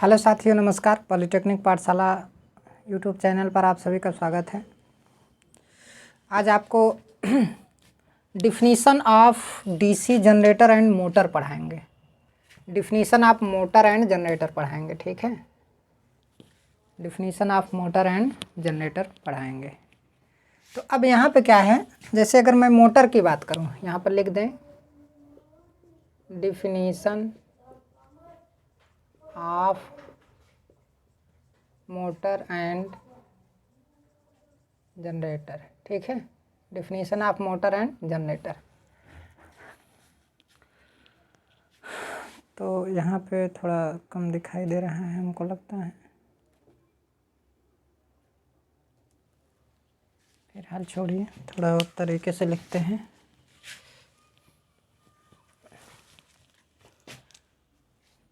Hello साथियों, नमस्कार। Polytechnic पाठशाला यूट्यूब चैनल पर आप सभी का स्वागत है। आज आपको definition of DC generator and motor पढ़ाएंगे। Definition of motor and generator पढ़ाएंगे, ठीक है। Definition of motor and generator पढ़ाएंगे। तो अब यहाँ पे क्या है, जैसे अगर मैं मोटर की बात करूँ, यहाँ पर लिख दें definition of motor and generator, ठीक है। Definition of motor and generator. तो यहाँ पे थोड़ा कम दिखाई दे रहा है, हमको लगता है। फिलहाल छोड़िए, थोड़ा और तरीके से लिखते हैं।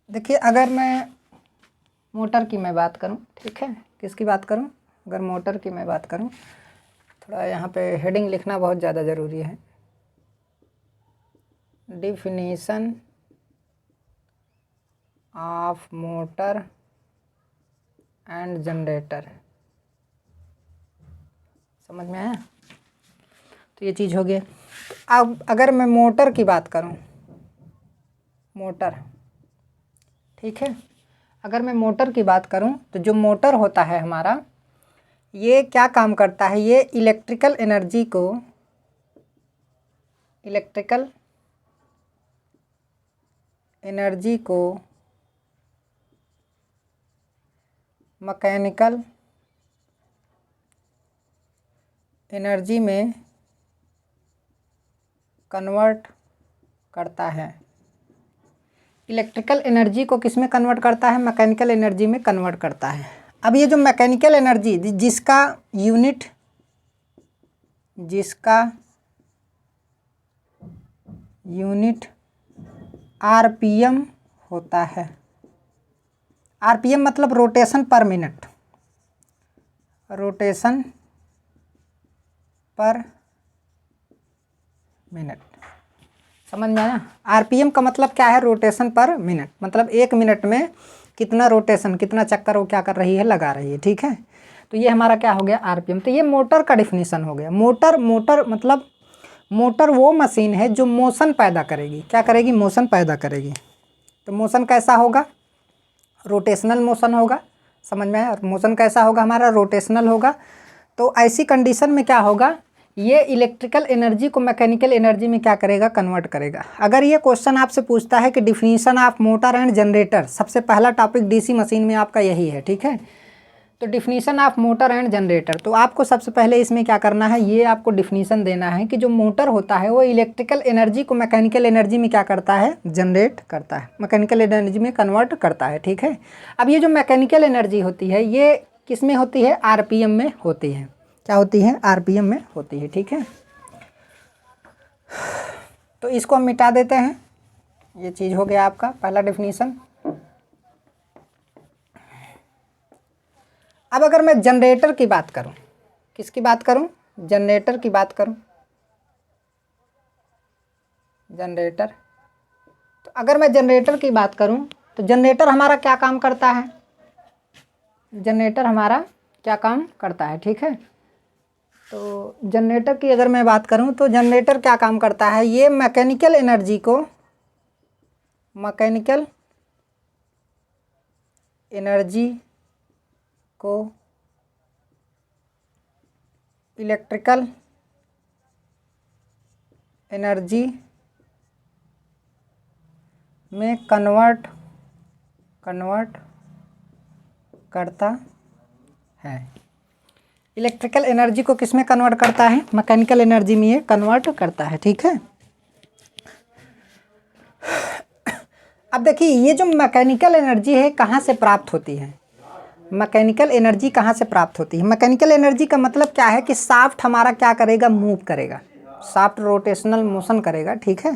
देखिए, अगर मैं मोटर की मैं बात करूं, ठीक है, किसकी बात करूं, अगर मोटर की मैं बात करूं, थोड़ा यहाँ पे हेडिंग लिखना बहुत ज़्यादा ज़रूरी है। Definition of motor and generator, समझ में आया। तो ये चीज़ हो गई। अब अगर मैं मोटर की बात करूं, मोटर, ठीक है, अगर मैं मोटर की बात करूं तो जो मोटर होता है हमारा, ये क्या काम करता है, ये इलेक्ट्रिकल एनर्जी को मैकेनिकल एनर्जी में कन्वर्ट करता है। इलेक्ट्रिकल एनर्जी को किस में कन्वर्ट करता है, मैकेनिकल एनर्जी में कन्वर्ट करता है। अब ये जो मैकेनिकल एनर्जी जिसका यूनिट आरपीएम होता है। आरपीएम मतलब रोटेशन पर मिनट, रोटेशन पर मिनट, समझ में आया। आरपीएम का मतलब क्या है, रोटेशन पर मिनट, मतलब एक मिनट में कितना रोटेशन, कितना चक्कर वो क्या कर रही है, लगा रही है, ठीक है। तो ये हमारा क्या हो गया, आरपीएम। तो ये मोटर का डिफिनीशन हो गया। मोटर मतलब मोटर वो मशीन है जो मोशन पैदा करेगी। क्या करेगी, मोशन पैदा करेगी। तो मोशन कैसा होगा, रोटेशनल मोशन होगा, समझ में आया। और मोशन कैसा होगा हमारा, रोटेशनल होगा। तो ऐसी कंडीशन में क्या होगा, ये इलेक्ट्रिकल एनर्जी को मैकेनिकल एनर्जी में क्या करेगा, कन्वर्ट करेगा। अगर ये क्वेश्चन आपसे पूछता है कि definition of motor and generator, सबसे पहला टॉपिक डीसी मशीन में आपका यही है, ठीक है। तो definition of motor and generator, तो आपको सबसे पहले इसमें क्या करना है, ये आपको डिफिनीशन देना है कि जो मोटर होता है वो इलेक्ट्रिकल एनर्जी को मैकेनिकल एनर्जी में क्या करता है, जनरेट करता है, मैकेनिकल एनर्जी में कन्वर्ट करता है, ठीक है। अब ये जो मैकेनिकल एनर्जी होती है ये किस में होती है, आरपीएम में होती है। क्या होती है, आरपीएम में होती है, ठीक है। तो इसको हम मिटा देते हैं। ये चीज़ हो गया आपका पहला डिफिनीशन। अब अगर मैं जनरेटर की बात करूं, किसकी बात करूं, जनरेटर की बात करूं, जनरेटर। तो अगर मैं जनरेटर की बात करूं तो जनरेटर हमारा क्या काम करता है, जनरेटर हमारा क्या काम करता है, ठीक है। तो जनरेटर की अगर मैं बात करूं तो जनरेटर क्या काम करता है, ये मैकेनिकल एनर्जी को इलेक्ट्रिकल एनर्जी में कन्वर्ट करता है। इलेक्ट्रिकल एनर्जी को किस में कन्वर्ट करता है, मैकेनिकल एनर्जी में ये कन्वर्ट करता है, ठीक है। अब देखिए, ये जो मैकेनिकल एनर्जी है कहाँ से प्राप्त होती है, मैकेनिकल एनर्जी कहाँ से प्राप्त होती है। मैकेनिकल एनर्जी का मतलब क्या है कि शाफ्ट हमारा क्या करेगा, मूव करेगा, शाफ्ट रोटेशनल मोशन करेगा, ठीक है।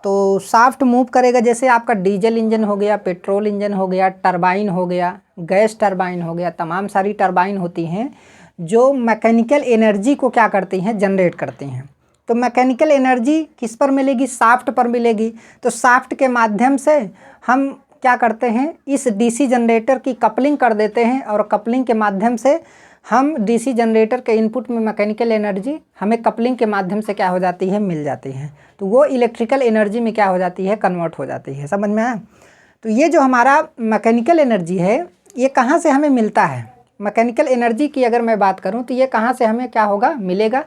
तो शाफ्ट मूव करेगा, जैसे आपका डीजल इंजन हो गया, पेट्रोल इंजन हो गया, टरबाइन हो गया, गैस टरबाइन हो गया, तमाम सारी टरबाइन होती हैं जो मैकेनिकल एनर्जी को क्या करती हैं, जनरेट करती हैं। तो मैकेनिकल एनर्जी किस पर मिलेगी, शाफ्ट पर मिलेगी। तो शाफ्ट के माध्यम से हम क्या करते हैं, इस डीसी जनरेटर की कपलिंग कर देते हैं और कपलिंग के माध्यम से हम डीसी जनरेटर के इनपुट में मैकेनिकल एनर्जी हमें कपलिंग के माध्यम से क्या हो जाती है, मिल जाती है। तो वो इलेक्ट्रिकल एनर्जी में क्या हो जाती है, कन्वर्ट हो जाती है। समझ में आया? तो ये जो हमारा मैकेनिकल एनर्जी है ये कहाँ से हमें मिलता है, मैकेनिकल एनर्जी की अगर मैं बात करूँ तो ये कहाँ से हमें क्या होगा, मिलेगा।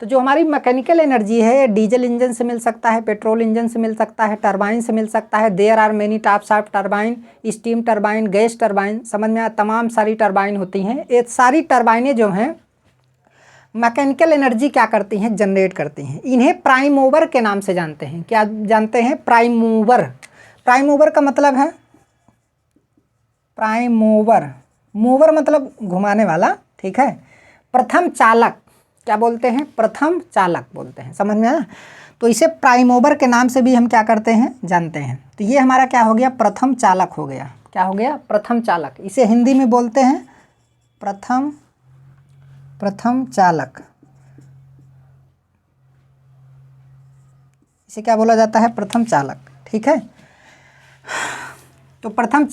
तो जो हमारी मैकेनिकल एनर्जी है डीजल इंजन से मिल सकता है, पेट्रोल इंजन से मिल सकता है, टरबाइन से मिल सकता है। There are many types of turbine, steam turbine, gas turbine, समझ में आया, तमाम सारी टरबाइन होती हैं। ये सारी टरबाइनें जो हैं मैकेनिकल एनर्जी क्या करती हैं, जनरेट करती हैं। इन्हें प्राइम मूवर के नाम से जानते हैं। क्या जानते हैं? Prime mover. प्राइम मूवर का मतलब है, प्राइम मूवर, मूवर मतलब घुमाने वाला, ठीक है। प्रथम चालक क्या बोलते हैं, प्रथम चालक बोलते हैं। समझ में आया? तो इसे प्राइम मूवर के नाम से भी हम क्या करते हैं, जानते हैं। तो ये हमारा क्या हो गया, प्रथम चालक हो गया। क्या हो गया, प्रथम चालक। इसे हिंदी में बोलते हैं प्रथम चालक। इसे क्या बोला जाता है, प्रथम चालक, ठीक है। तो प्रथम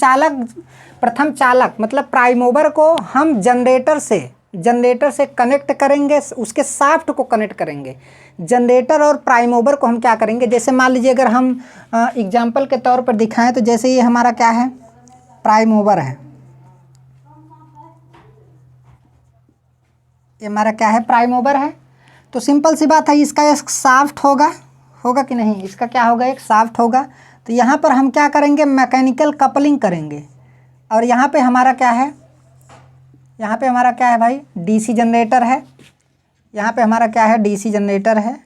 चालक मतलब प्राइम मूवर को हम जनरेटर से कनेक्ट करेंगे, उसके शाफ्ट को कनेक्ट करेंगे। जनरेटर और प्राइम मूवर को हम क्या करेंगे, जैसे मान लीजिए अगर हम एग्जाम्पल के तौर पर दिखाएं तो जैसे ये हमारा क्या है, प्राइम मूवर है। ये हमारा क्या है, प्राइम मूवर है। तो सिंपल सी बात है, इसका एक शाफ्ट होगा कि नहीं, इसका क्या होगा, एक शाफ्ट होगा। तो यहाँ पर हम क्या करेंगे, मैकेनिकल कपलिंग करेंगे। और यहाँ पे हमारा क्या है, यहाँ पे हमारा क्या है भाई, डीसी जनरेटर है। यहाँ पे हमारा क्या है, डीसी जनरेटर है,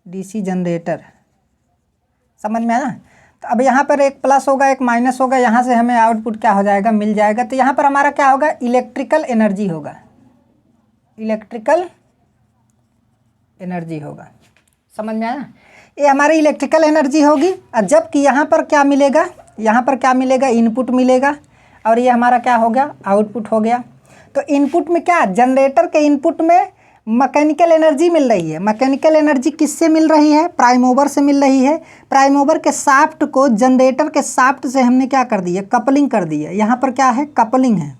डीसी जनरेटर। समझ में आया? तो अब यहाँ पर एक प्लस होगा, एक माइनस होगा, यहाँ से हमें आउटपुट क्या हो जाएगा, मिल जाएगा। तो यहाँ पर हमारा क्या होगा, इलेक्ट्रिकल एनर्जी होगा, इलेक्ट्रिकल एनर्जी होगा। समझ में आया? ये हमारी इलेक्ट्रिकल एनर्जी होगी। और जबकि यहाँ पर क्या मिलेगा, यहाँ पर क्या मिलेगा, इनपुट मिलेगा। और ये हमारा क्या हो गया, आउटपुट हो गया। तो इनपुट में क्या, जनरेटर के इनपुट में मैकेनिकल एनर्जी मिल रही है। मैकेनिकल एनर्जी किससे मिल रही है, प्राइम मूवर से मिल रही है। प्राइम मूवर के शाफ्ट को जनरेटर के शाफ्ट से हमने क्या कर दी है, कपलिंग कर दी है। यहाँ पर क्या है, कपलिंग है,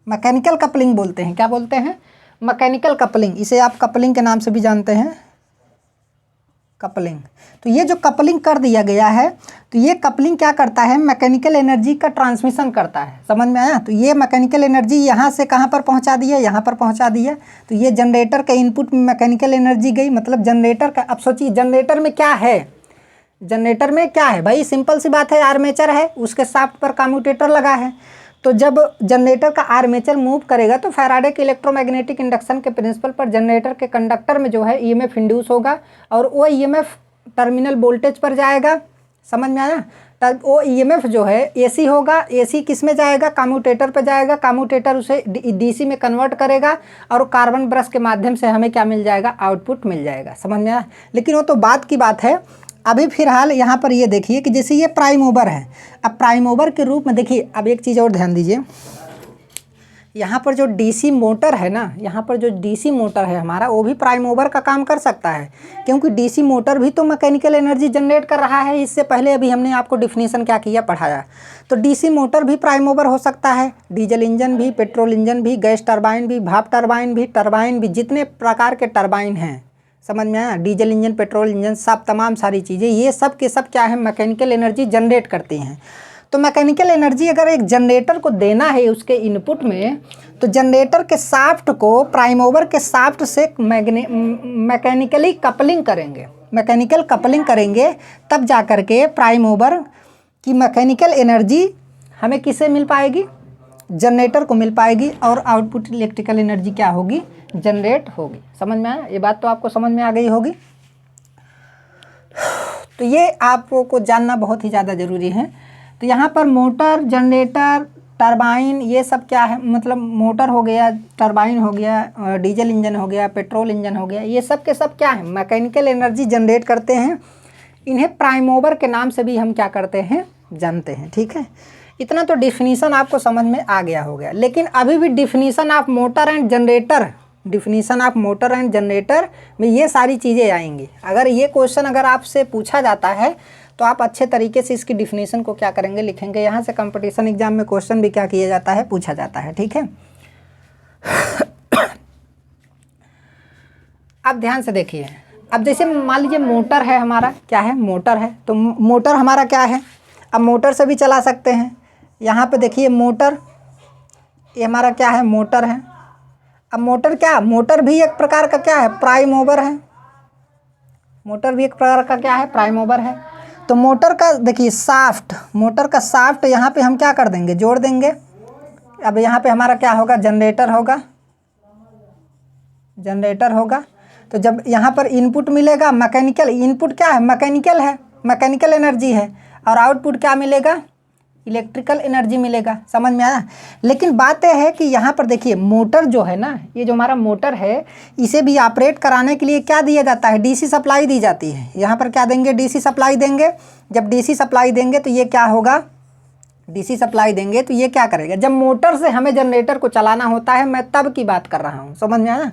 मैकेनिकल कपलिंग बोलते हैं। क्या बोलते हैं, मैकेनिकल कपलिंग। इसे आप कपलिंग के नाम से भी जानते हैं, कपलिंग। तो ये जो कपलिंग कर दिया गया है, तो ये कपलिंग क्या करता है, मैकेनिकल एनर्जी का ट्रांसमिशन करता है। समझ में आया? तो ये मैकेनिकल एनर्जी यहाँ से कहाँ पर पहुँचा दी है, यहाँ पर पहुँचा दी है। तो ये जनरेटर के इनपुट में मैकेनिकल एनर्जी गई, मतलब जनरेटर का, अब सोचिए जनरेटर में क्या है, जनरेटर में क्या है भाई, सिंपल सी बात है, आर्मेचर है, उसके शाफ्ट पर कम्यूटेटर लगा है। तो जब जनरेटर का आर्मेचर मूव करेगा तो फैराडे के इलेक्ट्रोमैग्नेटिक इंडक्शन के प्रिंसिपल पर जनरेटर के कंडक्टर में जो है ईएमएफ इंड्यूस होगा और वो ईएमएफ टर्मिनल वोल्टेज पर जाएगा। समझ में आया? तब वो ईएमएफ जो है एसी होगा, एसी किस में जाएगा, कम्यूटेटर पर जाएगा, कम्यूटेटर उसे डीसी में कन्वर्ट करेगा और कार्बन ब्रश के माध्यम से हमें क्या मिल जाएगा, आउटपुट मिल जाएगा। समझ में आया? लेकिन वो तो बात की बात है। अभी फिलहाल यहाँ पर ये देखिए कि जैसे ये प्राइम मूवर है, अब प्राइम मूवर के रूप में देखिए, अब एक चीज़ और ध्यान दीजिए, यहाँ पर जो डीसी मोटर है ना, यहाँ पर जो डीसी मोटर है हमारा, वो भी प्राइम मूवर का काम कर सकता है, क्योंकि डीसी मोटर भी तो मैकेनिकल एनर्जी जनरेट कर रहा है। इससे पहले अभी हमने आपको डिफिनीशन क्या किया, पढ़ाया। तो डीसी मोटर भी प्राइम मूवर हो सकता है, डीजल इंजन भी, पेट्रोल इंजन भी, गैस टरबाइन भी, भाप टरबाइन भी, जितने प्रकार के टरबाइन हैं, समझ में आया, डीजल इंजन, पेट्रोल इंजन, सब तमाम सारी चीज़ें, ये सब के सब क्या है, मैकेनिकल एनर्जी जनरेट करती हैं। तो मैकेनिकल एनर्जी अगर एक जनरेटर को देना है उसके इनपुट में, तो जनरेटर के शाफ्ट को प्राइम मूवर के शाफ्ट से मैकेनिकली कपलिंग करेंगे, मैकेनिकल कपलिंग करेंगे, तब जा कर के प्राइम मूवर की मैकेनिकल एनर्जी हमें किससे मिल पाएगी, जनरेटर को मिल पाएगी, और आउटपुट इलेक्ट्रिकल एनर्जी क्या होगी, जनरेट होगी। समझ में आया? ये बात तो आपको समझ में आ गई होगी। तो ये आपको जानना बहुत ही ज़्यादा ज़रूरी है। तो यहाँ पर मोटर, जनरेटर, टरबाइन, ये सब क्या है, मतलब मोटर हो गया, टरबाइन हो गया, डीजल इंजन हो गया, पेट्रोल इंजन हो गया, ये सब के सब क्या है, मैकेनिकल एनर्जी जनरेट करते हैं। इन्हें प्राइम मूवर के नाम से भी हम क्या करते हैं, जानते हैं। ठीक है, इतना तो डिफिनीसन आपको समझ में आ गया हो गया। लेकिन अभी भी definition of motor and generator, definition of motor and generator में ये सारी चीज़ें आएंगी। अगर ये क्वेश्चन अगर आपसे पूछा जाता है तो आप अच्छे तरीके से इसकी डिफिनीशन को क्या करेंगे, लिखेंगे। यहाँ से कंपटीशन एग्जाम में क्वेश्चन भी क्या किया जाता है, पूछा जाता है, ठीक है। अब ध्यान से देखिए, अब जैसे मान लीजिए मोटर है हमारा, क्या है, मोटर है। तो मोटर हमारा क्या है, अब मोटर से भी चला सकते हैं। यहाँ पे देखिए मोटर, ये हमारा क्या है, मोटर है। अब मोटर क्या, मोटर भी एक प्रकार का क्या है, प्राइम मूवर है। मोटर भी एक प्रकार का क्या है, प्राइम मूवर है। तो मोटर का देखिए शाफ्ट, मोटर का शाफ्ट यहाँ पे हम क्या कर देंगे, जोड़ देंगे। अब यहाँ पे हमारा क्या होगा, जनरेटर होगा, जनरेटर होगा। तो जब यहाँ पर इनपुट मिलेगा मैकेनिकल, इनपुट क्या है, मैकेनिकल है, मैकेनिकल एनर्जी है, और आउटपुट क्या मिलेगा, इलेक्ट्रिकल एनर्जी मिलेगा। समझ में आया। लेकिन बात यह है कि यहाँ पर देखिए मोटर जो है ना, ये जो हमारा मोटर है, इसे भी ऑपरेट कराने के लिए क्या दिया जाता है, डीसी सप्लाई दी जाती है। यहाँ पर क्या देंगे, डीसी सप्लाई देंगे। जब डीसी सप्लाई देंगे तो ये क्या होगा, डीसी सप्लाई देंगे तो ये क्या करेगा, जब मोटर से हमें जनरेटर को चलाना होता है, मैं तब की बात कर रहा हूँ, समझ में आया।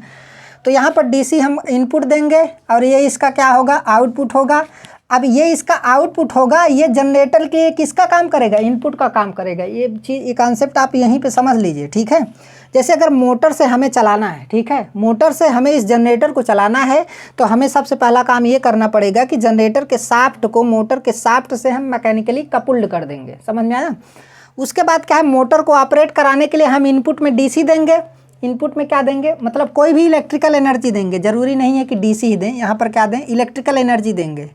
तो यहाँ पर डीसी हम इनपुट देंगे और ये इसका क्या होगा, आउटपुट होगा। अब ये इसका आउटपुट होगा, ये जनरेटर के किसका काम करेगा, इनपुट का काम करेगा। ये चीज़, ये कॉन्सेप्ट आप यहीं पे समझ लीजिए, ठीक है। जैसे अगर मोटर से हमें चलाना है, ठीक है, मोटर से हमें इस जनरेटर को चलाना है, तो हमें सबसे पहला काम ये करना पड़ेगा कि जनरेटर के शाफ्ट को मोटर के शाफ्ट से हम मैकेनिकली कपुल्ड कर देंगे। समझ में आया। उसके बाद क्या है, मोटर को ऑपरेट कराने के लिए हम इनपुट में डीसी देंगे। इनपुट में क्या देंगे, मतलब कोई भी इलेक्ट्रिकल एनर्जी देंगे, ज़रूरी नहीं है कि डीसी ही दें। यहाँ पर क्या दें, इलेक्ट्रिकल एनर्जी देंगे।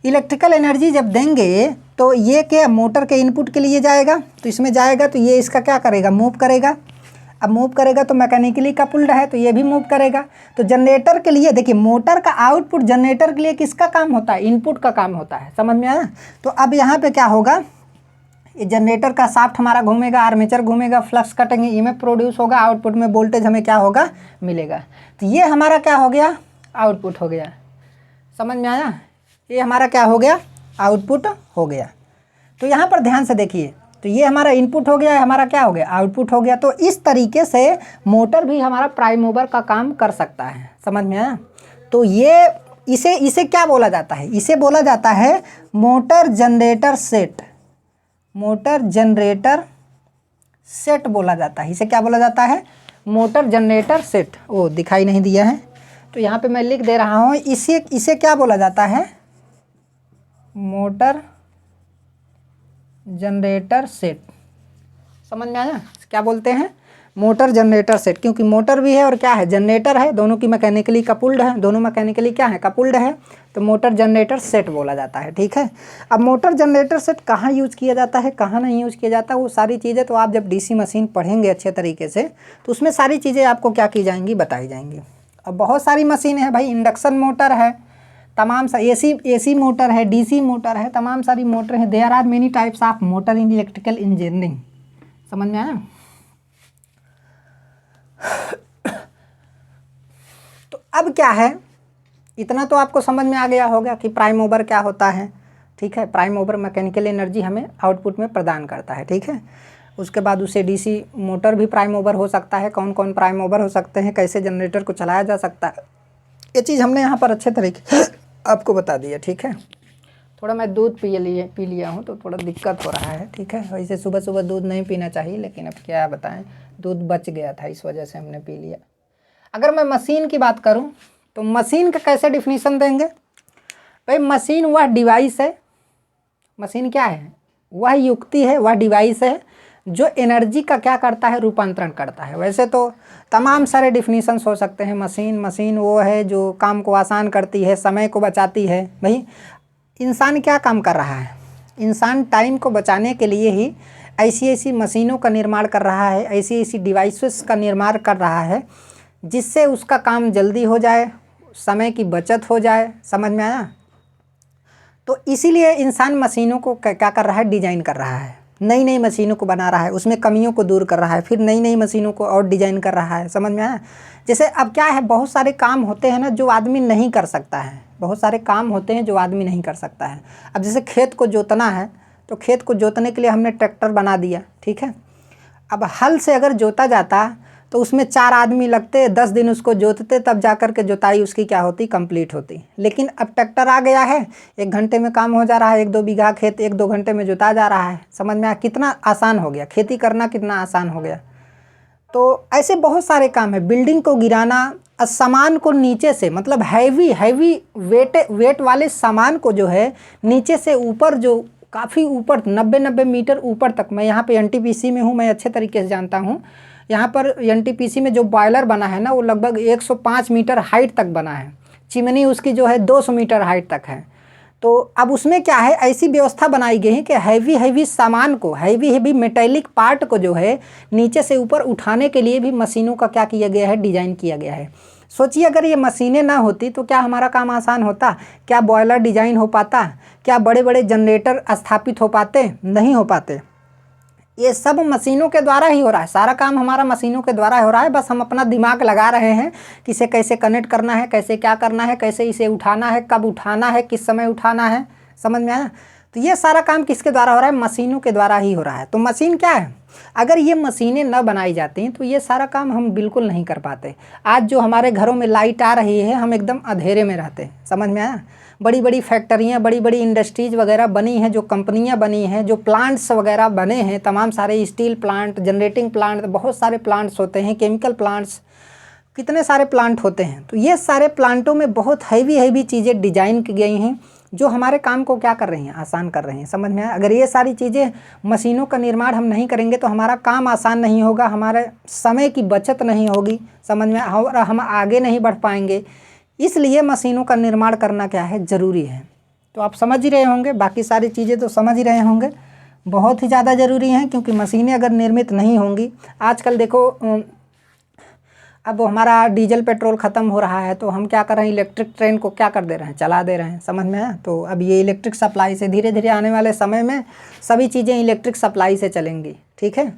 इलेक्ट्रिकल एनर्जी जब देंगे तो ये क्या मोटर के इनपुट के लिए जाएगा, तो इसमें जाएगा तो ये इसका क्या करेगा, मूव करेगा। अब मूव करेगा तो मैकेनिकली कपुल्ड है तो ये भी मूव करेगा। तो जनरेटर के लिए देखिए, मोटर का आउटपुट जनरेटर के लिए किसका काम होता है, इनपुट का काम होता है। समझ में आया। तो अब यहाँ पे क्या होगा, ये जनरेटर का शाफ्ट हमारा घूमेगा, आर्मेचर घूमेगा, फ्लक्स कटेंगे, ईएमएफ प्रोड्यूस होगा, आउटपुट में वोल्टेज हमें क्या होगा, मिलेगा। तो ये हमारा क्या हो गया, आउटपुट हो गया। समझ में आया। ये हमारा क्या हो गया, आउटपुट हो गया। तो यहाँ पर ध्यान से देखिए, तो ये हमारा इनपुट हो गया, हमारा क्या हो गया, आउटपुट हो गया। तो इस तरीके से मोटर भी हमारा प्राइम मूवर का काम कर सकता है। समझ में आया। तो ये इसे क्या बोला जाता है, इसे बोला जाता है motor generator set. Motor generator set बोला जाता है। इसे क्या बोला जाता है, मोटर जनरेटर सेट। ओ दिखाई नहीं दिया है तो यहाँ पे मैं लिख दे रहा हूँ। इसे क्या बोला जाता है, मोटर जनरेटर सेट। समझ में आया। क्या बोलते हैं, मोटर जनरेटर सेट, क्योंकि मोटर भी है और क्या है, जनरेटर है, दोनों की मैकेनिकली कपुल्ड है, दोनों मैकेनिकली क्या है, कपुल्ड है। तो मोटर जनरेटर सेट बोला जाता है, ठीक है। अब मोटर जनरेटर सेट कहाँ यूज़ किया जाता है, कहाँ नहीं यूज़ किया जाता, वो सारी चीज़ें तो आप जब डीसी मशीन पढ़ेंगे अच्छे तरीके से तो उसमें सारी चीज़ें आपको क्या की जाएंगी, बताई जाएंगी। अब बहुत सारी मशीनें हैं भाई, इंडक्शन मोटर है, तमाम सा एसी मोटर है, डीसी मोटर है, तमाम सारी मोटर है। There are many types of motor in electrical engineering. समझ में आया। तो अब क्या है, इतना तो आपको समझ में आ गया होगा कि प्राइम मूवर क्या होता है, ठीक है। प्राइम मूवर मैकेनिकल एनर्जी हमें आउटपुट में प्रदान करता है, ठीक है। उसके बाद उसे डीसी मोटर भी प्राइम मूवर हो सकता है। कौन कौन प्राइम मूवर हो सकते हैं, कैसे जनरेटर को चलाया जा सकता है, ये चीज़ हमने यहाँ पर अच्छे तरीके आपको बता दिया, ठीक है। थोड़ा मैं दूध पी लिया हूँ तो थोड़ा दिक्कत हो रहा है, ठीक है। वैसे सुबह सुबह दूध नहीं पीना चाहिए, लेकिन अब क्या बताएं, दूध बच गया था, इस वजह से हमने पी लिया। अगर मैं मशीन की बात करूं तो मशीन का कैसे डिफिनीशन देंगे भाई। मशीन वह डिवाइस है, मशीन क्या है, वह युक्ति है, वह डिवाइस है जो एनर्जी का क्या करता है, रूपांतरण करता है। वैसे तो तमाम सारे डिफिनीशंस हो सकते हैं। मशीन वो है जो काम को आसान करती है, समय को बचाती है। भाई इंसान क्या काम कर रहा है, इंसान टाइम को बचाने के लिए ही ऐसी ऐसी मशीनों का निर्माण कर रहा है, ऐसी ऐसी डिवाइसेस का निर्माण कर रहा है जिससे उसका काम जल्दी हो जाए, समय की बचत हो जाए। समझ में आया। तो इसीलिए इंसान मशीनों को क्या कर रहा है, डिजाइन कर रहा है, नई नई मशीनों को बना रहा है, उसमें कमियों को दूर कर रहा है, फिर नई नई मशीनों को और डिजाइन कर रहा है। समझ में आया। जैसे अब क्या है, बहुत सारे काम होते हैं ना जो आदमी नहीं कर सकता है, बहुत सारे काम होते हैं जो आदमी नहीं कर सकता है। अब जैसे खेत को जोतना है तो खेत को जोतने के लिए हमने ट्रैक्टर बना दिया, ठीक है। अब हल से अगर जोता जाता तो उसमें 4 आदमी लगते, 10 दिन उसको जोतते, तब जा कर के जोताई उसकी क्या होती, कंप्लीट होती। लेकिन अब ट्रैक्टर आ गया है, 1 घंटे में काम हो जा रहा है, 1-2 बीघा खेत 1-2 घंटे में जोता जा रहा है। समझ में आया कितना आसान हो गया, खेती करना कितना आसान हो गया। तो ऐसे बहुत सारे काम है, बिल्डिंग को गिराना, सामान को नीचे से, मतलब हैवी वेट वाले सामान को जो है नीचे से ऊपर, जो काफ़ी ऊपर 90 मीटर ऊपर तक, मैं यहाँ पे एनटीपीसी में हूँ, मैं अच्छे तरीके से जानता हूँ। यहाँ पर एनटीपीसी में जो बॉयलर बना है ना, वो लगभग 105 मीटर हाइट तक बना है। चिमनी उसकी जो है 200 मीटर हाइट तक है। तो अब उसमें क्या है, ऐसी व्यवस्था बनाई गई है कि हैवी सामान को, हैवी मेटेलिक पार्ट को जो है नीचे से ऊपर उठाने के लिए भी मशीनों का क्या किया गया है, डिजाइन किया गया है। सोचिए अगर ये मशीनें ना होती तो क्या हमारा काम आसान होता, क्या बॉयलर डिजाइन हो पाता, क्या बड़े बड़े जनरेटर स्थापित हो पाते, नहीं हो पाते। ये सब मशीनों के द्वारा ही हो रहा है, सारा काम हमारा मशीनों के द्वारा हो रहा है। बस हम अपना दिमाग लगा रहे हैं कि इसे कैसे कनेक्ट करना है, कैसे क्या करना है, कैसे इसे उठाना है, कब उठाना है, किस समय उठाना है। समझ में आया? तो ये सारा काम किसके द्वारा हो रहा है, मशीनों के द्वारा ही हो रहा है। तो मशीन क्या है, अगर ये मशीनें न बनाई जाती तो ये सारा काम हम बिल्कुल नहीं कर पाते। आज जो हमारे घरों में लाइट आ रही है, हम एकदम अंधेरे में रहते हैं। समझ में आया? बड़ी बड़ी फैक्ट्रियाँ, बड़ी बड़ी इंडस्ट्रीज़ वगैरह बनी हैं, जो कंपनियाँ बनी हैं, जो प्लांट्स वगैरह बने हैं, तमाम सारे स्टील प्लांट, जनरेटिंग प्लांट, बहुत सारे प्लांट्स होते हैं, केमिकल प्लांट्स, कितने सारे प्लांट होते हैं। तो ये सारे प्लांटों में बहुत हैवी चीज़ें डिजाइन की गई हैं, जो हमारे काम को क्या कर रही हैं, आसान कर रही हैं। समझ में आया? अगर ये सारी चीज़ें, मशीनों का निर्माण हम नहीं करेंगे तो हमारा काम आसान नहीं होगा, हमारे समय की बचत नहीं होगी। समझ में, और हम आगे नहीं बढ़ पाएंगे। इसलिए मशीनों का निर्माण करना क्या है, ज़रूरी है। तो आप समझ ही रहे होंगे, बाकी सारी चीज़ें तो समझ ही रहे होंगे, बहुत ही ज़्यादा ज़रूरी हैं। क्योंकि मशीनें अगर निर्मित नहीं होंगी, आजकल देखो अब हमारा डीजल पेट्रोल ख़त्म हो रहा है, तो हम क्या कर रहे हैं, इलेक्ट्रिक ट्रेन को क्या कर दे रहे हैं, चला दे रहे हैं। समझ में आया? तो अब ये इलेक्ट्रिक सप्लाई से धीरे धीरे आने वाले समय में सभी चीज़ें इलेक्ट्रिक सप्लाई से चलेंगी। ठीक है?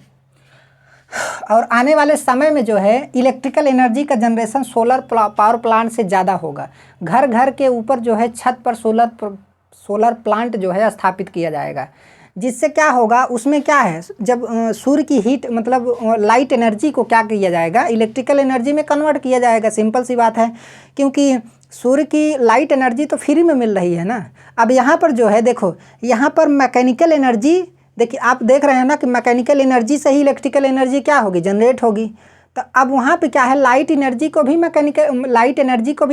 और आने वाले समय में जो है इलेक्ट्रिकल एनर्जी का जनरेशन सोलर पावर प्लांट से ज़्यादा होगा। घर घर के ऊपर जो है छत पर सोलर प्लांट जो है स्थापित किया जाएगा। जिससे क्या होगा, उसमें क्या है, जब सूर्य की हीट, मतलब लाइट एनर्जी को क्या किया जाएगा, इलेक्ट्रिकल एनर्जी में कन्वर्ट किया जाएगा। सिंपल सी बात है, क्योंकि सूर्य की लाइट एनर्जी तो फ्री में मिल रही है ना। अब यहाँ पर जो है देखो, यहाँ पर मैकेनिकल एनर्जी, देखिए आप देख रहे हैं ना कि मैकेनिकल एनर्जी से ही इलेक्ट्रिकल एनर्जी क्या होगी, जनरेट होगी। तो अब वहाँ पे क्या है, लाइट एनर्जी को भी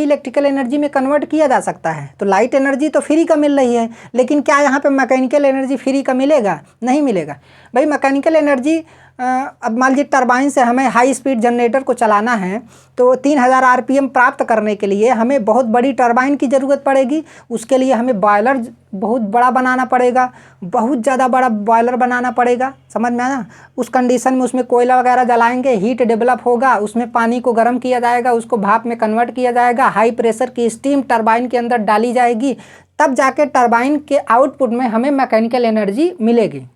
इलेक्ट्रिकल एनर्जी में कन्वर्ट किया जा सकता है। तो लाइट एनर्जी तो फ्री का मिल रही है, लेकिन क्या यहाँ पे मैकेनिकल एनर्जी फ्री का मिलेगा? नहीं मिलेगा भाई। मैकेनिकल एनर्जी, अब मान लीजिए टरबाइन से हमें हाई स्पीड जनरेटर को चलाना है, तो 3000 आरपीएम प्राप्त करने के लिए हमें बहुत बड़ी टरबाइन की ज़रूरत पड़ेगी। उसके लिए हमें बॉयलर बहुत बड़ा बनाना पड़ेगा, बहुत ज़्यादा बड़ा बॉयलर बनाना पड़ेगा। समझ में आया? उस कंडीशन में उसमें कोयला वगैरह जलाएंगे, हीट डेवलप होगा, उसमें पानी को गर्म किया जाएगा, उसको भाप में कन्वर्ट किया जाएगा, हाई प्रेशर की स्टीम टरबाइन के अंदर डाली जाएगी, तब जाके टरबाइन के आउटपुट में हमें मैकेनिकल एनर्जी मिलेगी।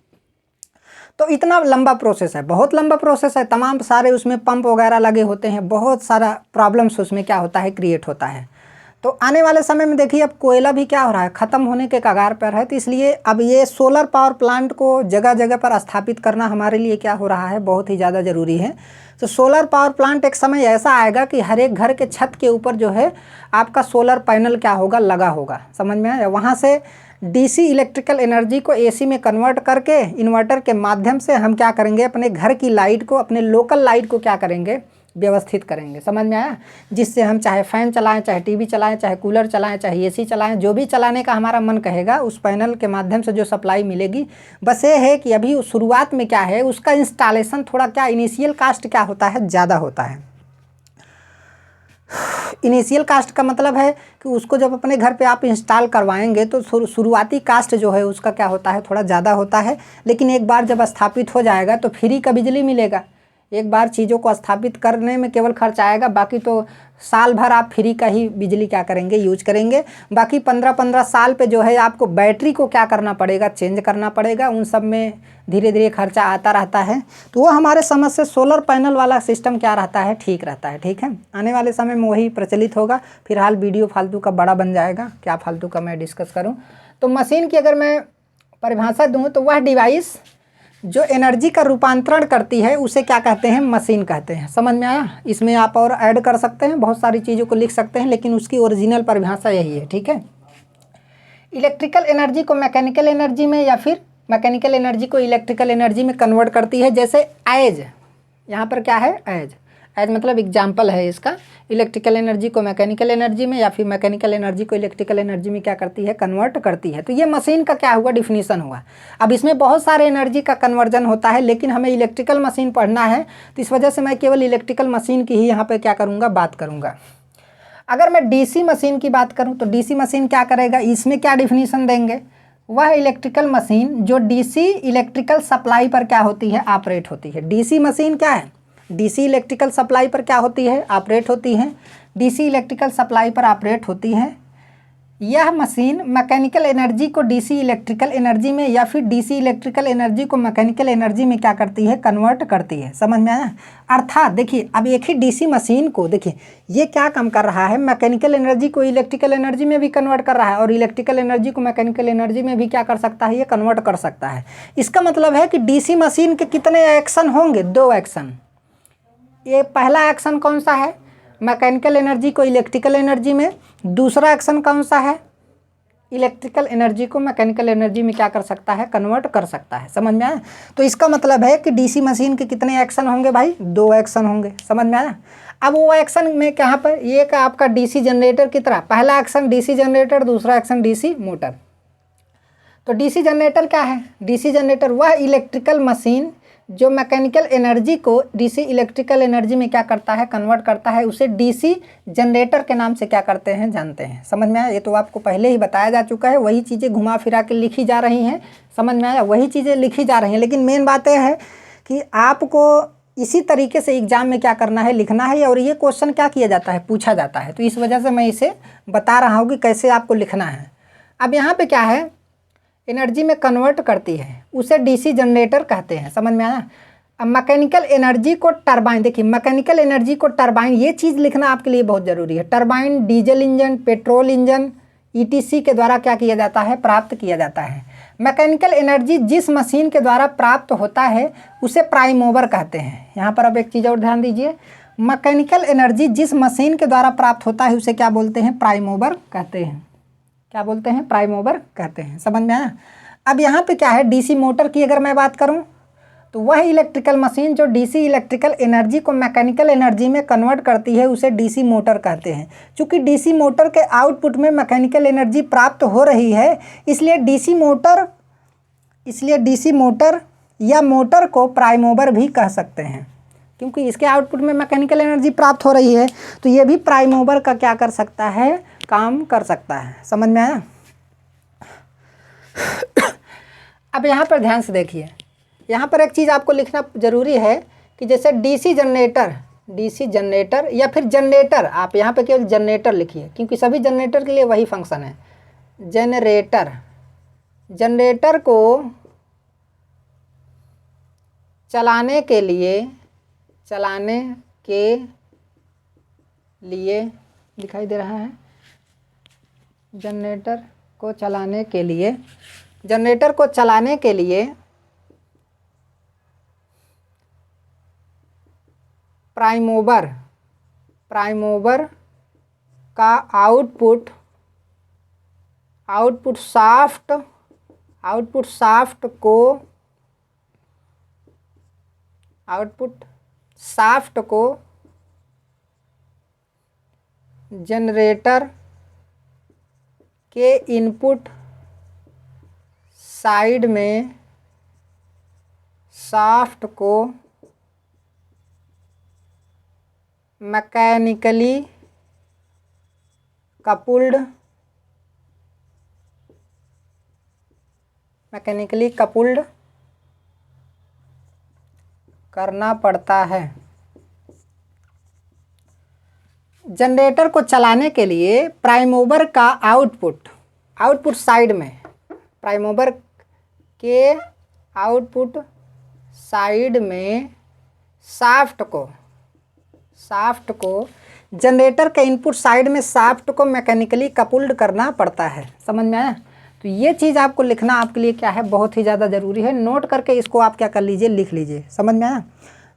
तो इतना लंबा प्रोसेस है, बहुत लंबा प्रोसेस है, तमाम सारे उसमें पंप वगैरह लगे होते हैं, बहुत सारा प्रॉब्लम्स उसमें क्या होता है, क्रिएट होता है। तो आने वाले समय में देखिए, अब कोयला भी क्या हो रहा है, ख़त्म होने के कगार पर है। तो इसलिए अब ये सोलर पावर प्लांट को जगह जगह पर स्थापित करना हमारे लिए क्या हो रहा है, बहुत ही ज़्यादा ज़रूरी है। तो सोलर पावर प्लांट एक समय ऐसा आएगा कि हर एक घर के छत के ऊपर जो है आपका सोलर पैनल क्या होगा, लगा होगा। समझ में आया? वहाँ से डीसी इलेक्ट्रिकल एनर्जी को एसी में कन्वर्ट करके इन्वर्टर के माध्यम से हम क्या करेंगे, अपने घर की लाइट को, अपने लोकल लाइट को क्या करेंगे, व्यवस्थित करेंगे। समझ में आया? जिससे हम चाहे फ़ैन चलाएं, चाहे टीवी चलाएं, चाहे कूलर चलाएं, चाहे एसी चलाएं, जो भी चलाने का हमारा मन कहेगा, उस पैनल के माध्यम से जो सप्लाई मिलेगी। बस ये है कि अभी शुरुआत में क्या है, उसका इंस्टॉलेशन थोड़ा क्या, इनिशियल कास्ट क्या होता है, ज़्यादा होता है। इनिशियल कास्ट का मतलब है कि उसको जब अपने घर पे आप इंस्टॉल करवाएंगे तो शुरुआती कास्ट जो है उसका क्या होता है, थोड़ा ज़्यादा होता है। लेकिन एक बार जब स्थापित हो जाएगा तो फ्री का बिजली मिलेगा। एक बार चीज़ों को स्थापित करने में केवल खर्च आएगा, बाकी तो साल भर आप फ्री का ही बिजली क्या करेंगे, यूज करेंगे। बाकी 15-15 साल पे जो है आपको बैटरी को क्या करना पड़ेगा, चेंज करना पड़ेगा। उन सब में धीरे धीरे खर्चा आता रहता है। तो वो हमारे समझ से सोलर पैनल वाला सिस्टम क्या रहता है, ठीक रहता है। ठीक है, आने वाले समय में वही प्रचलित होगा। फिलहाल वीडियो फालतू का बड़ा बन जाएगा, क्या फालतू का मैं डिस्कस करूँ। तो मशीन की अगर मैं परिभाषा दूँ तो वह डिवाइस जो एनर्जी का रूपांतरण करती है उसे क्या कहते हैं, मशीन कहते हैं। समझ में आया। इसमें आप और ऐड कर सकते हैं, बहुत सारी चीज़ों को लिख सकते हैं, लेकिन उसकी ओरिजिनल परिभाषा यही है, ठीक है। इलेक्ट्रिकल एनर्जी को मैकेनिकल एनर्जी में या फिर मैकेनिकल एनर्जी को इलेक्ट्रिकल एनर्जी में कन्वर्ट करती है। जैसे एज, यहाँ पर क्या है, एज, एज मतलब एग्जाम्पल है इसका। इलेक्ट्रिकल एनर्जी को मैकेनिकल एनर्जी में या फिर मैकेनिकल एनर्जी को इलेक्ट्रिकल एनर्जी में क्या करती है, कन्वर्ट करती है। तो ये मशीन का क्या हुआ, डिफिनीसन हुआ। अब इसमें बहुत सारे एनर्जी का कन्वर्जन होता है, लेकिन हमें इलेक्ट्रिकल मशीन पढ़ना है, तो इस वजह से मैं केवल इलेक्ट्रिकल मशीन की ही यहाँ पर क्या करूँगा, बात करूँगा। अगर मैं डीसी मशीन की बात करूँ तो डीसी मशीन क्या करेगा, इसमें क्या डिफिनीसन देंगे, वह इलेक्ट्रिकल मशीन जो डीसी इलेक्ट्रिकल सप्लाई पर क्या होती है, ऑपरेट होती है। डीसी मशीन क्या है, डीसी इलेक्ट्रिकल सप्लाई पर क्या होती है, ऑपरेट होती है। डीसी इलेक्ट्रिकल सप्लाई पर ऑपरेट होती है। यह मशीन मैकेनिकल एनर्जी को डीसी इलेक्ट्रिकल एनर्जी में या फिर डीसी इलेक्ट्रिकल एनर्जी को मैकेनिकल एनर्जी में क्या करती है, कन्वर्ट करती है। समझ में आया। अर्थात देखिए, अब एक ही डीसी मशीन को देखिए ये क्या काम कर रहा है, मैकेनिकल एनर्जी को इलेक्ट्रिकल एनर्जी में भी कन्वर्ट कर रहा है और इलेक्ट्रिकल एनर्जी को मैकेनिकल एनर्जी में भी क्या कर सकता है, ये कन्वर्ट कर सकता है। इसका मतलब है कि डीसी मशीन के कितने एक्शन होंगे, 2 एक्शन। ये पहला एक्शन कौन सा है, मैकेनिकल एनर्जी को इलेक्ट्रिकल एनर्जी में। दूसरा एक्शन कौन सा है, इलेक्ट्रिकल एनर्जी को मैकेनिकल एनर्जी में क्या कर सकता है, कन्वर्ट कर सकता है। समझ में आया। तो इसका मतलब है कि डीसी मशीन के कितने एक्शन होंगे भाई, 2 एक्शन होंगे। समझ में आया। अब वो एक्शन में कहाँ पर, ये का आपका डीसी जनरेटर की तरह, पहला एक्शन डीसी जनरेटर, दूसरा एक्शन डीसी मोटर। तो डीसी जनरेटर क्या है, डीसी जनरेटर वह इलेक्ट्रिकल मशीन जो मैकेनिकल एनर्जी को डीसी इलेक्ट्रिकल एनर्जी में क्या करता है, कन्वर्ट करता है, उसे डीसी जनरेटर के नाम से क्या करते हैं, जानते हैं। समझ में आया। ये तो आपको पहले ही बताया जा चुका है, वही चीज़ें घुमा फिरा के लिखी जा रही हैं। समझ में आया, वही चीज़ें लिखी जा रही हैं, लेकिन मेन बात यह है कि आपको इसी तरीके से एग्जाम में क्या करना है, लिखना है। और ये क्वेश्चन क्या किया जाता है, पूछा जाता है, तो इस वजह से मैं इसे बता रहा हूँ कि कैसे आपको लिखना है। अब यहाँ पर क्या है, एनर्जी में कन्वर्ट करती है, उसे डीसी जनरेटर कहते हैं। समझ में आया। अब मैकेनिकल एनर्जी को टरबाइन, देखिए मैकेनिकल एनर्जी को टरबाइन, ये चीज़ लिखना आपके लिए बहुत ज़रूरी है। Turbine, diesel engine, petrol engine, etc के द्वारा क्या किया जाता है, प्राप्त किया जाता है। मैकेनिकल एनर्जी जिस मशीन के द्वारा प्राप्त होता है उसे प्राइम मूवर कहते हैं। यहाँ पर अब एक चीज़ और ध्यान दीजिए, मैकेनिकल एनर्जी जिस मशीन के द्वारा प्राप्त होता है उसे क्या बोलते हैं, प्राइम मूवर कहते हैं। क्या बोलते हैं, प्राइम मूवर कहते हैं। समझ में आया। अब यहाँ पे क्या है, डीसी मोटर की अगर मैं बात करूँ तो वह इलेक्ट्रिकल मशीन जो डीसी इलेक्ट्रिकल एनर्जी को मैकेनिकल एनर्जी में कन्वर्ट करती है उसे डीसी मोटर कहते हैं। चूँकि डीसी मोटर के आउटपुट में मैकेनिकल एनर्जी प्राप्त हो रही है, इसलिए डीसी मोटर या मोटर को प्राइम मूवर भी कह सकते हैं, क्योंकि इसके आउटपुट में मैकेनिकल एनर्जी प्राप्त हो रही है, तो ये भी प्राइम मूवर का क्या कर सकता है, काम कर सकता है। समझ में आया। अब यहाँ पर ध्यान से देखिए, यहाँ पर एक चीज़ आपको लिखना ज़रूरी है कि जैसे डीसी जनरेटर या फिर जनरेटर, आप यहाँ पे केवल जनरेटर लिखिए, क्योंकि सभी जनरेटर के लिए वही फंक्शन है। जनरेटर को चलाने के लिए दिखाई दे रहा है, जनरेटर को चलाने के लिए प्राइम मूवर का आउटपुट शाफ्ट को जनरेटर के इनपुट साइड में शाफ्ट को मैकेनिकली कपुल्ड करना पड़ता है। जनरेटर को चलाने के लिए प्राइम मूवर का आउटपुट साइड में, प्राइम मूवर के आउटपुट साइड में शाफ्ट को जनरेटर के इनपुट साइड में शाफ्ट को मैकेनिकली कपुल्ड करना पड़ता है। समझ में आया। तो ये चीज़ आपको लिखना आपके लिए क्या है, बहुत ही ज़्यादा ज़रूरी है। नोट करके इसको आप क्या कर लीजिए, लिख लीजिए। समझ में आया?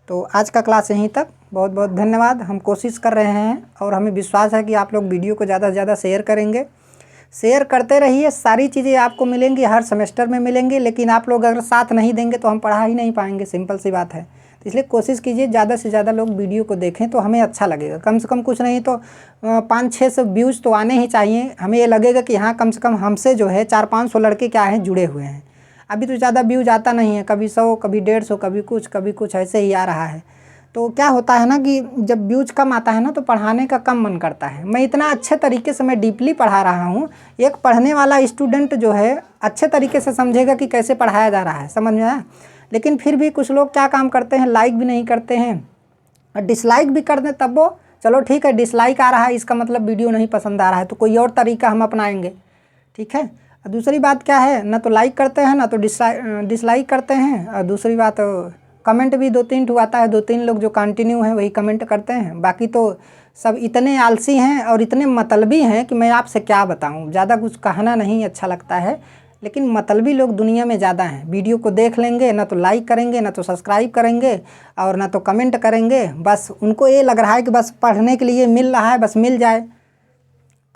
तो आज का क्लास यहीं तक। बहुत बहुत धन्यवाद। हम कोशिश कर रहे हैं और हमें विश्वास है कि आप लोग वीडियो को ज़्यादा से ज़्यादा शेयर करेंगे। शेयर करते रहिए, सारी चीज़ें आपको मिलेंगी, हर सेमेस्टर में मिलेंगी। लेकिन आप लोग अगर साथ नहीं देंगे तो हम पढ़ा ही नहीं पाएंगे, सिंपल सी बात है। तो इसलिए कोशिश कीजिए ज़्यादा से ज़्यादा लोग वीडियो को देखें तो हमें अच्छा लगेगा। कम से कम कुछ नहीं तो 500-600 व्यूज़ तो आने ही चाहिए। हमें ये लगेगा कि हाँ, कम से कम हमसे जो है 400-500 लड़के क्या हैं, जुड़े हुए हैं। अभी तो ज़्यादा व्यूज़ आता नहीं है, कभी 100, कभी 150, कभी कुछ ऐसे ही आ रहा है। तो क्या होता है ना कि जब व्यूज कम आता है ना तो पढ़ाने का कम मन करता है। मैं इतना अच्छे तरीके से मैं डीपली पढ़ा रहा हूँ, एक पढ़ने वाला स्टूडेंट जो है अच्छे तरीके से समझेगा कि कैसे पढ़ाया जा रहा है। समझ में आया? लेकिन फिर भी कुछ लोग क्या काम करते हैं, लाइक भी नहीं करते हैं और डिसलाइक भी कर दें तब वो, चलो ठीक है डिसलाइक आ रहा है इसका मतलब वीडियो नहीं पसंद आ रहा है, तो कोई और तरीका हम अपनाएंगे। ठीक है। और दूसरी बात क्या है, ना तो लाइक करते हैं ना तो डिसलाइक करते हैं। और दूसरी बात कमेंट भी 2-3 ठो आता है, 2-3 लोग जो कंटिन्यू हैं वही कमेंट करते हैं। बाकी तो सब इतने आलसी हैं और इतने मतलबी हैं कि मैं आपसे क्या बताऊं। ज़्यादा कुछ कहना नहीं अच्छा लगता है, लेकिन मतलबी लोग दुनिया में ज़्यादा हैं। वीडियो को देख लेंगे, ना तो लाइक करेंगे, ना तो सब्सक्राइब करेंगे और ना तो कमेंट करेंगे। बस उनको ये लग रहा है कि बस पढ़ने के लिए मिल रहा है, बस मिल जाए।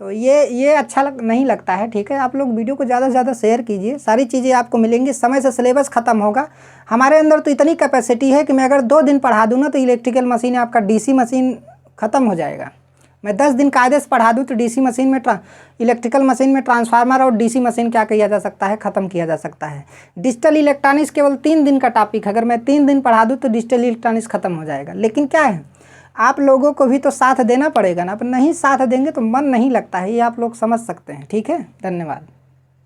तो ये अच्छा नहीं लगता है। ठीक है, आप लोग वीडियो को ज़्यादा से ज़्यादा शेयर कीजिए, सारी चीज़ें आपको मिलेंगी। समय से सिलेबस ख़त्म होगा। हमारे अंदर तो इतनी कैपेसिटी है कि मैं अगर 2 दिन पढ़ा दूँ ना तो इलेक्ट्रिकल मशीन आपका डीसी मशीन ख़त्म हो जाएगा। मैं 10 दिन कायदे से पढ़ा दूँ तो डीसी मशीन में इलेक्ट्रिकल मशीन में ट्रांसफार्मर और डीसी मशीन क्या किया जा सकता है, ख़त्म किया जा सकता है। डिजिटल इलेक्ट्रॉनिक्स केवल 3 दिन का टॉपिक है, अगर मैं 3 दिन पढ़ा दूँ तो डिजिटल इलेक्ट्रॉनिक्स ख़त्म हो जाएगा। लेकिन क्या है, आप लोगों को भी तो साथ देना पड़ेगा ना। आप नहीं साथ देंगे तो मन नहीं लगता है, ये आप लोग समझ सकते हैं। ठीक है, धन्यवाद।